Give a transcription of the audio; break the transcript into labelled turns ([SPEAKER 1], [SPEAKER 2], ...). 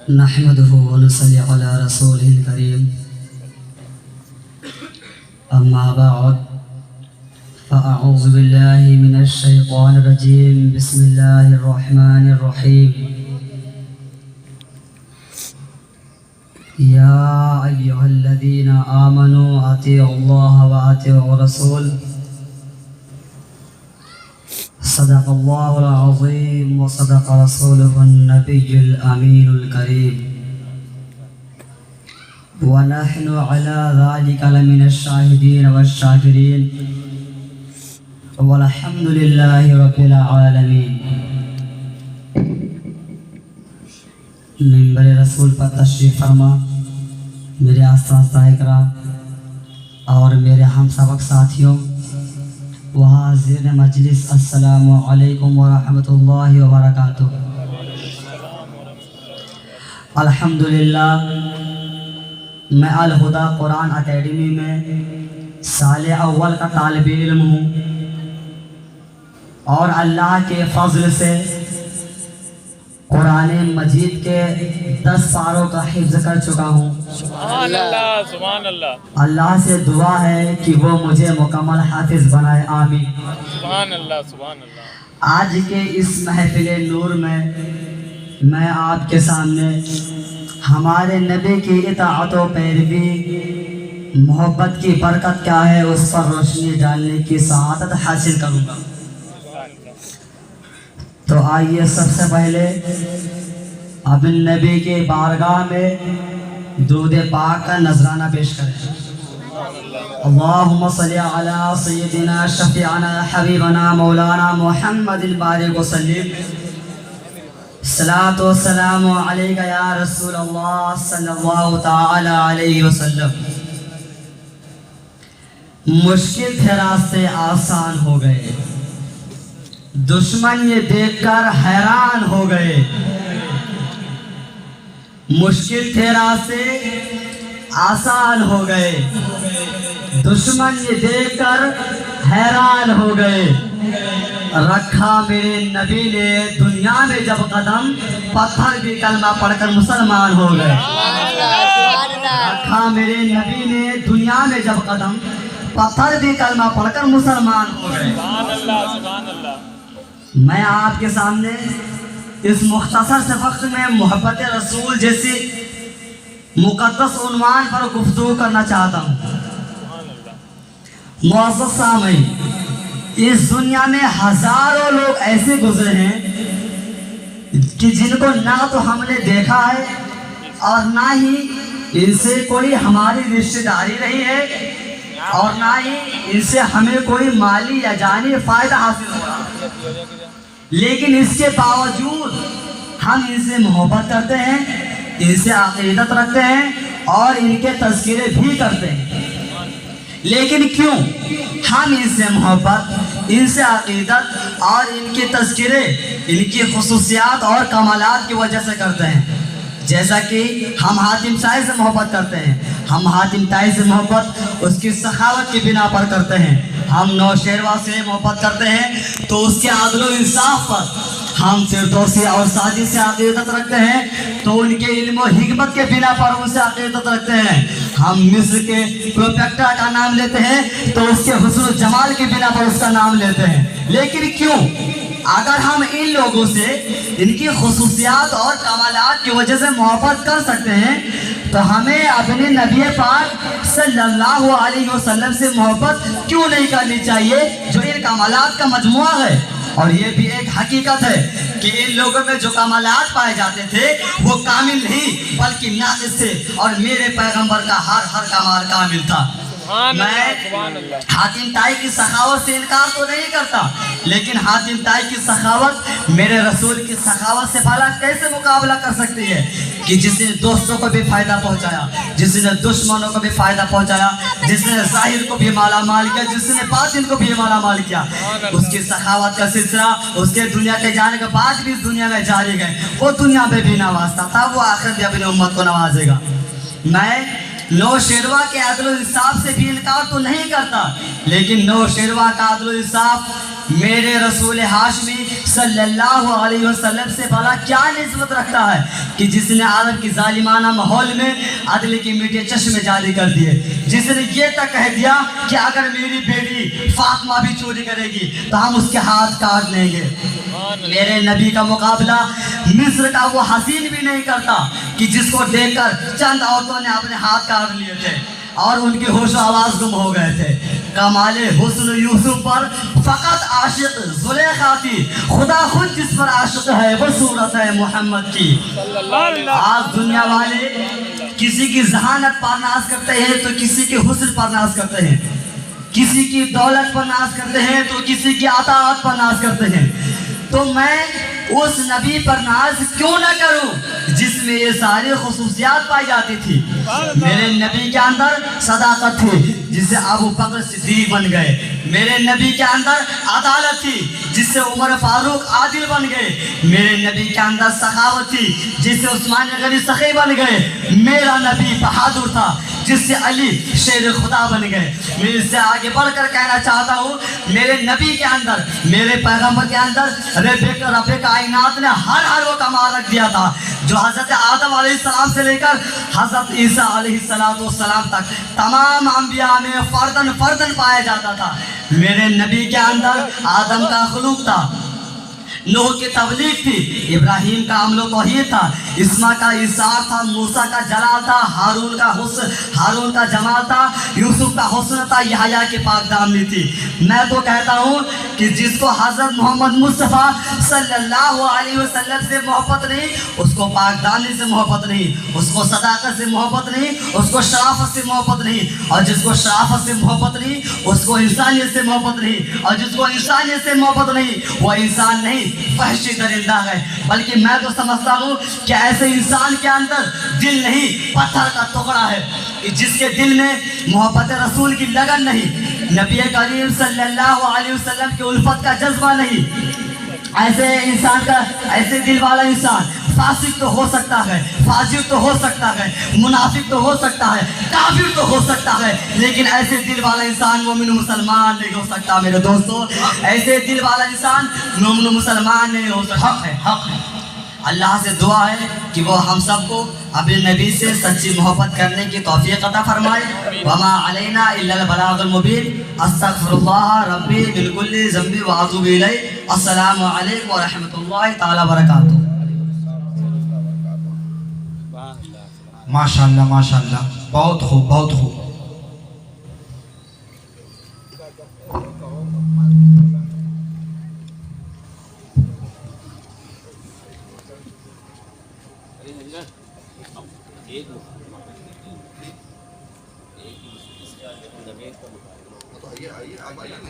[SPEAKER 1] نحمده ونصلي على رسوله الكريم أما بعد فأعوذ بالله من الشيطان الرجيم بسم الله الرحمن الرحيم يا أيها الذين آمنوا أطيعوا الله وأطيعوا الرسول صدق الله العظيم وصدق رسوله النبي الأمين الكريم ونحن على ذلك لمن الشاهدين والشاكرين والحمد لله رب العالمين. منبر رسول پر تشریف فرما میرے اساتذہ اکرام اور میرے ہم سبق ساتھیوں و حاضرین مجلس، السلام علیکم ورحمۃ اللہ وبرکاتہ. الحمدللہ میں الہدیٰ قرآن اکیڈمی میں سال اول کا طالب علم ہوں اور اللہ کے فضل سے قرآن مجید کے 10 پاروں کا حفظ کر چکا ہوں.
[SPEAKER 2] سبحان اللہ سبحان اللہ.
[SPEAKER 1] اللہ سے دعا ہے کہ وہ مجھے مکمل حافظ بنائے، آمین.
[SPEAKER 2] سبحان اللہ سبحان اللہ.
[SPEAKER 1] آج کے اس محفل نور میں میں آپ کے سامنے ہمارے نبی کی اطاعت و پیروی، محبت کی برکت کیا ہے اس پر روشنی ڈالنے کی سعادت حاصل کروں گا. تو آئیے سب سے پہلے اپنے نبی کی بارگاہ میں درود پاک کا نذرانہ پیش کریں. اللہم صلی علی سیدنا شفیعنا حبیبنا مولانا محمد البارک وسلم. صلاۃ و سلام علیک یا رسول اللہ صلی اللہ تعالی علیہ وسلم. مشکل تھے راستے آسان ہو گئے، دشمن یہ دیکھ کر حیران ہو گئے. مشکل تھے راستے آسان ہو گئے، دشمن یہ دیکھ کر حیران ہو گئے. رکھا میرے نبی نے دنیا میں جب قدم، پتھر بھی کلمہ پڑھ کر مسلمان ہو گئے. رکھا میرے نبی نے دنیا میں جب قدم، پتھر بھی کلمہ پڑھ کر مسلمان ہو گئے.
[SPEAKER 2] سبحان اللہ سبحان اللہ.
[SPEAKER 1] میں آپ کے سامنے اس مختصر سے وقت میں محبت رسول جیسی مقدس عنوان پر گفتگو کرنا چاہتا ہوں. معزز سامعین، اس دنیا میں ہزاروں لوگ ایسے گزرے ہیں کہ جن کو نہ تو ہم نے دیکھا ہے اور نہ ہی ان سے کوئی ہماری رشتہ داری رہی ہے اور نہ ہی ان سے ہمیں کوئی مالی یا جانی فائدہ حاصل ہو رہا. لیکن اس کے باوجود ہم ان سے محبت کرتے ہیں، ان سے عقیدت رکھتے ہیں اور ان کے تذکرے بھی کرتے ہیں. لیکن کیوں ہم ان سے محبت، ان سے عقیدت اور ان کے تذکرے، ان کی خصوصیات اور کمالات کی وجہ سے کرتے ہیں؟ جیسا کہ ہم حاتم طائی سے محبت کرتے ہیں، ہم حاتم طائی سے محبت اس کی سخاوت کی بنا پر کرتے ہیں. ہم نوشیروہ سے محبت کرتے ہیں تو اس کے عدل و انصاف پر. ہم فردوسی اور سعدی سے عقیدت رکھتے ہیں تو ان کے علم و حکمت کے بنا پر ان سے عقیدت رکھتے ہیں. ہم مصر کے کلیوپیٹرا کا نام لیتے ہیں تو اس کے حسن و جمال کے بنا پر اس کا نام لیتے ہیں. لیکن کیوں؟ اگر ہم ان لوگوں سے ان کی خصوصیات اور کمالات کی وجہ سے محبت کر سکتے ہیں تو ہمیں اپنے نبی پاک صلی اللہ علیہ وسلم سے محبت کیوں نہیں کرنی چاہیے جو ان کمالات کا مجموعہ ہے؟ اور یہ بھی ایک حقیقت ہے کہ ان لوگوں میں جو کمالات پائے جاتے تھے وہ کامل نہیں بلکہ ناقص تھے، اور میرے پیغمبر کا ہر کمال کامل تھا. میں حاتم طائی کی سخاوت سے انکار تو نہیں کرتا، لیکن حاتم طائی کی سخاوت میرے رسول کی سخاوت سے بھلا کیسے مقابلہ کر سکتی ہے کہ جس نے دوستوں کو بھی فائدہ پہنچایا، جس نے دشمنوں کو بھی فائدہ پہنچایا، جس نے ظاہر کو بھی مالا مال کیا، جس نے باطن کو بھی مالا مال کیا. اس کی سخاوت کا سلسلہ اس کے دنیا کے جانے کے بعد بھی اس دنیا میں جاری ہے. وہ دنیا میں بھی نوازتا تھا، وہ آخر بھی اپنی امت کو نوازے گا. میں نوشیروہ کے عدل و انصاف سے بھی انکار تو نہیں کرتا، لیکن نوشیروہ کا عدل و انصاف میرے رسول ہاشمی صلی اللہ علیہ وسلم سے بھلا کیا نسبت رکھتا ہے کہ جس نے عرب کی ظالمانہ ماحول میں عدل کی میٹھے چشمے جاری کر دیے، جس نے یہ تک کہہ دیا کہ اگر میری بیٹی فاطمہ بھی چوری کرے گی تو ہم اس کے ہاتھ کاٹ لیں گے۔ میرے نبی کا مقابلہ مصر کا وہ حسین بھی نہیں کرتا کہ جس کو دیکھ کر چند عورتوں نے اپنے ہاتھ کاٹ لیے تھے اور ان کی ہوش و آواز گم ہو گئے تھے۔ کمال حسن یوسف پر فقط عاشق زلیخا تھی، خدا خود جس پر عاشق ہے وہ صورت ہے محمد کی۔ آج دنیا والے کسی کی ذہانت پر ناز کرتے ہیں تو کسی کے حسن پر ناز کرتے ہیں، کسی کی دولت پر ناز کرتے ہیں تو کسی کی اطاعت پر ناز کرتے ہیں۔ تو میں اس نبی پر ناز کیوں نہ کروں جس میں یہ ساری خصوصیات پائی جاتی تھی؟ میرے نبی کے اندر صداقت تھی جس سے ابو بکر صدیق بن گئے، میرے نبی کے اندر عدالت تھی جس سے عمر فاروق عادل بن گئے، میرے نبی کے اندر سخاوت تھی جس سے عثمان غنی سخی بن گئے، میرا نبی بہادر تھا جس سے علی شیر خدا بن گئے۔ میں اس سے آگے بڑھ کر کہنا چاہتا ہوں، میرے نبی کے اندر، میرے پیغمبر کے اندر رب کائنات نے ہر وہ کمال رکھ دیا تھا جو حضرت آدم علیہ السلام سے لے کر حضرت عیسیٰ علیہ السلام تک تمام انبیاء میں فردن پایا جاتا تھا۔ میرے نبی کے اندر آدم کا خلوق تھا، نوح کی تبلیغ تھی، ابراہیم کا عمل و توحید تھا، اسماعیل کا اسحاق تھا، موسیٰ کا جلال تھا، ہارون کا جمال تھا، یوسف کا حسن تھا، یحییٰ کی پاک دامنی تھی۔ میں تو کہتا ہوں کہ جس کو حضرت محمد مصطفیٰ صلی اللہ علیہ وسلم سے محبت نہیں، اس کو پاک دامنی سے محبت نہیں، اس کو صداقت سے محبت نہیں، اس کو شرافت سے محبت نہیں، اور جس کو شرافت سے محبت نہیں اس کو انسانیت سے محبت نہیں، اور جس کو انسانیت سے محبت نہیں وہ انسان نہیں، وحشی درندہ ہے۔ بلکہ میں تو سمجھتا ہوں کہ ایسے انسان کے اندر دل نہیں، پتھر کا ٹکڑا ہے کہ جس کے دل میں محبت رسول کی لگن نہیں، نبی کریم صلی اللہ علیہ وسلم کی الفت کا جذبہ نہیں۔ ایسے دل والا انسان فاسق تو ہو سکتا ہے، فاجر تو ہو سکتا ہے، منافق تو ہو سکتا ہے، کافر تو ہو سکتا ہے، لیکن ایسے دل والا انسان مومن مسلمان نہیں ہو سکتا۔ میرے دوستو، ایسے دل والا انسان مومن مسلمان نہیں ہو سکتا۔ حق ہے اللہ سے دعا ہے کہ وہ ہم سب کو اپنے نبی سے سچی محبت کرنے کی توفیق عطا فرمائے۔ وما علینا الا البلاغ المبین۔ استغفر اللہ ربی من کل ذنب واتوب الیہ۔ السلام علیکم ورحمۃ اللہ تعالی وبرکاتہ۔
[SPEAKER 3] ماشاءاللہ ماشاءاللہ، بہت خوب بہت خوب۔
[SPEAKER 4] آئیے آپ آئیے نا،